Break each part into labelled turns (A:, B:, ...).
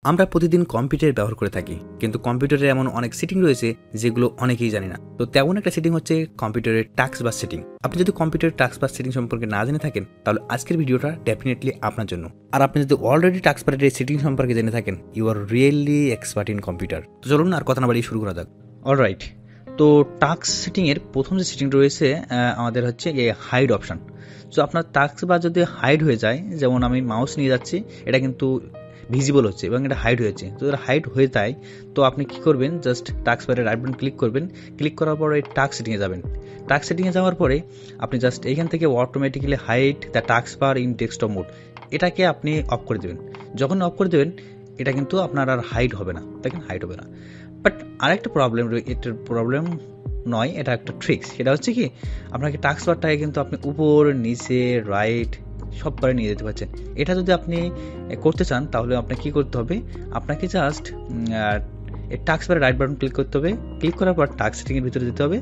A: আমরা প্রতিদিন কম্পিউটার ব্যবহার করে থাকি, কিন্তু কম্পিউটারে এমন অনেক সেটিং রয়েছে যেগুলো অনেকেই জানি না। তো তেমন একটা সেটিং হচ্ছে কম্পিউটারের টাস্ক বার সেটিং। আপনি যদি কম্পিউটারের টাস্ক বার সেটিং সম্পর্কে না জেনে থাকেন, তাহলে আজকের ভিডিওটা ডেফিনেটলি আপনার জন্য। আর আপনি যদি অলরেডি টাস্ক বারের সেটিং সম্পর্কে জেনে থাকেন, you are really expert in computer. তো চলুন আর কথা না বাড়িয়ে শুরু করা যাক।
B: অলরাইট, তো টাস্ক সেটিংয়ের প্রথম যে সেটিং রয়েছে আমাদের হচ্ছে এই হাইড অপশান। সো আপনার টাস্ক বার যদি হাইড হয়ে যায়, যেমন আমি মাউস নিয়ে যাচ্ছি, এটা কিন্তু ভিজিবল হচ্ছে এবং এটা হাইড হয়েছে। তো এটা হাইড হয়ে যায়, তো আপনি কি করবেন, জাস্ট টাস্ক বারে রাইট বাটন ক্লিক করবেন। ক্লিক করার পরে টাস্ক সেটিংয়ে যাবেন। টাস্ক সেটিংয়ে যাওয়ার পরে আপনি জাস্ট এইখান থেকে automatically hide the task bar in desktop mode, এটাকে আপনি অফ করে দেবেন। যখন অফ করে দেবেন, এটা কিন্তু আপনার আর হাইড হবে না। দেখেন, হাইড হবে না। বাট আরেকটা প্রবলেম, এটার প্রবলেম নয়, এটা একটা ট্রিক্স। সেটা হচ্ছে কি, আপনাকে টাস্ক বারটাকে কিন্তু আপনি উপর নিচে রাইট সব করে নিয়ে যেতে পারছেন। এটা যদি আপনি করতে চান, তাহলে আপনাকে কী করতে হবে, আপনাকে জাস্ট টাস্ক বারে রাইট বাটন ক্লিক করতে হবে। ক্লিক করার পর টাস্ক সেটিংয়ের ভিতরে যেতে হবে।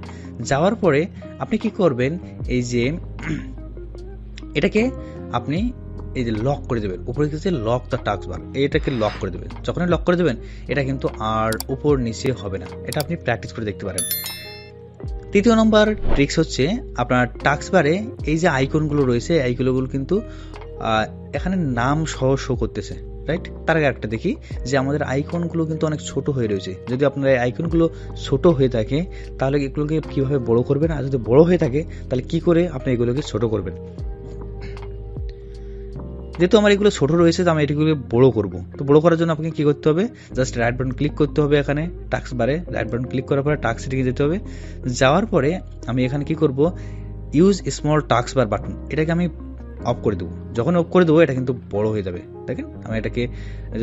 B: যাওয়ার পরে আপনি কি করবেন, এই যে এটাকে আপনি এই যে লক করে দেবেন, উপরে দিকে লক দ্য টাস্ক বার, এটাকে লক করে দেবেন। যখনই লক করে দেবেন, এটা কিন্তু আর উপর নিচে হবে না। এটা আপনি প্র্যাকটিস করে দেখতে পারেন। তৃতীয় নম্বর ট্রিক্স হচ্ছে, আপনার টাস্ক বারে এই যে আইকনগুলো রয়েছে, আইকনগুলো কিন্তু এখানে নাম সহ শো করতেছে, রাইট? তার আগে একটা দেখি যে আমাদের আইকনগুলো কিন্তু অনেক ছোট হয়ে রয়েছে। যদি আপনার এই আইকনগুলো ছোট হয়ে থাকে, তাহলে এগুলোকে কীভাবে বড় করবেন, আর যদি বড় হয়ে থাকে, তাহলে কি করে আপনি এগুলোকে ছোট করবেন। যেহেতু আমার এগুলো ছোট রয়েছে, তো আমি এগুলোকে বড় করব। তো বড় করার জন্য আপনাকে কি করতে হবে, জাস্ট রাইট বাটন ক্লিক করতে হবে। এখানে টাস্ক বারে রাইট বাটন ক্লিক করার পরে টাস্ক সেটিংয়ে যেতে হবে। যাওয়ার পরে আমি এখানে কি করব, ইউজ স্মল টাস্ক বার বাটন, এটাকে আমি অফ করে দেবো। যখন অফ করে দেবো, এটা কিন্তু বড় হয়ে যাবে। দেখেন, আমি এটাকে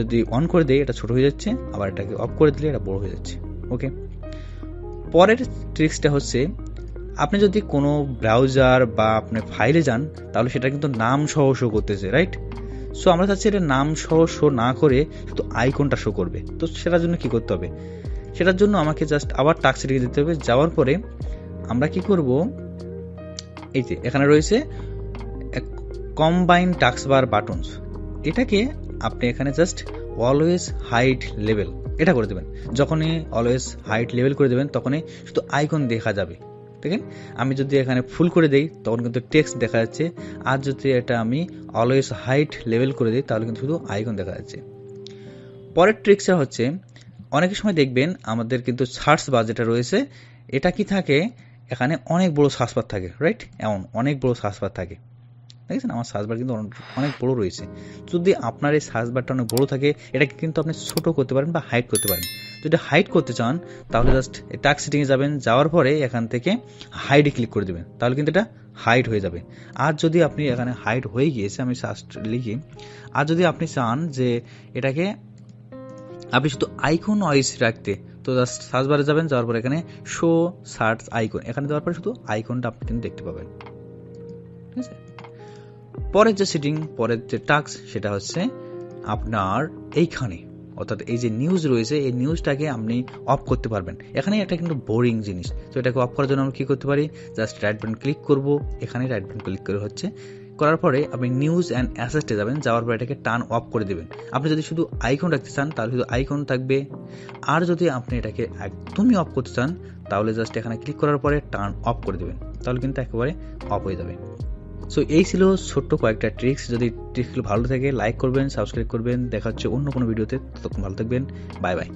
B: যদি অন করে দিই, এটা ছোট হয়ে যাচ্ছে, আবার এটাকে অফ করে দিলে এটা বড় হয়ে যাচ্ছে। ওকে, পরের ট্রিক্সটা হচ্ছে, আপনি যদি কোনো ব্রাউজার বা আপনি ফাইলে যান, তাহলে সেটা কিন্তু নাম সহ শো করতেছে, রাইট? সো আমরা চাচ্ছি এটা নাম সহ শো না করে শুধু আইকনটা শো করবে। তো সেটার জন্য কি করতে হবে, সেটার জন্য আমাকে জাস্ট আবার টাস্ক সেটিংয়ে যেতে হবে। যাওয়ার পরে আমরা কি করব, এই যে এখানে রয়েছে কম্বাইন টাস্ক বার বাটনস, এটাকে আপনি এখানে জাস্ট অলওয়েজ হাইড লেভেল এটা করে দেবেন। যখনই অলওয়েজ হাইড লেভেল করে দেবেন, তখনই শুধু আইকন দেখা যাবে। দেখেন, আমি যদি এখানে ফুল করে দেই, তখন কিন্তু টেক্সট দেখা যাচ্ছে। আর যদি এটা আমি অলওয়েজ হাইট লেভেল করে দিই, তাহলে কিন্তু শুধু আইকন দেখা যাচ্ছে। পরের ট্রিক্সটা হচ্ছে, অনেক সময় দেখবেন আমাদের কিন্তু সার্চ বার যেটা রয়েছে, এটা কি থাকে, এখানে অনেক বড় সার্চ বার থাকে, রাইট? এমন অনেক বড় সার্চ বার থাকে। দেখেছেন, আমার সার্চ বার কিন্তু অনেক বড় রয়েছে। যদি আপনার এই সার্চ বারটা অনেক বড় থাকে, এটাকে কিন্তু আপনি ছোট করতে পারেন বা হাইড করতে পারেন। যদি হাইড করতে চান, তাহলে জাস্ট টাস্ক সেটিংয়ে যাবেন। যাওয়ার পরে এখান থেকে হাইডে ক্লিক করে দেবেন, তাহলে কিন্তু এটা হাইড হয়ে যাবে। আর যদি আপনি এখানে হাইড হয়ে গিয়েছে, আমি সার্চ লিখি, আর যদি আপনি চান যে এটাকে আপনি শুধু আইকন ওয়াইজ রাখতে, তো জাস্ট সার্চ বারে যাবেন। যাওয়ার পরে এখানে শো সার্চ আইকন, এখানে দেওয়ার পরে শুধু আইকনটা আপনি কিন্তু দেখতে পাবেন। ঠিক আছে, পরের যে সেটিং, পরের যে টাস্ক, সেটা হচ্ছে আপনার এইখানে, অর্থাৎ এই যে নিউজ রয়েছে, এই নিউজটাকে আপনি অফ করতে পারবেন। এখানে একটা কিন্তু বোরিং জিনিস, তো এটাকে অফ করার জন্য আমরা কী করতে পারি, জাস্ট রাইট বাটন ক্লিক করব। এখানে রাইট বাটন ক্লিক করে হচ্ছে, করার পরে আপনি নিউজ অ্যান্ড অ্যাসেস্টে যাবেন। যাওয়ার পরে এটাকে টার্ন অফ করে দেবেন। আপনি যদি শুধু আইকন রাখতে চান, তাহলে শুধু আইকন থাকবে। আর যদি আপনি এটাকে একদমই অফ করতে চান, তাহলে জাস্ট এখানে ক্লিক করার পরে টার্ন অফ করে দেবেন, তাহলে কিন্তু একেবারে অফ হয়ে যাবে। সো এই ছিল ছোট্ট কয়েকটা ট্রিক্স। যদি ট্রিক্সগুলো ভালো থাকে, লাইক করবেন, সাবস্ক্রাইব করবেন। দেখা হচ্ছে অন্য কোনো ভিডিওতে। ততক্ষণ ভালো থাকবেন। Bye bye.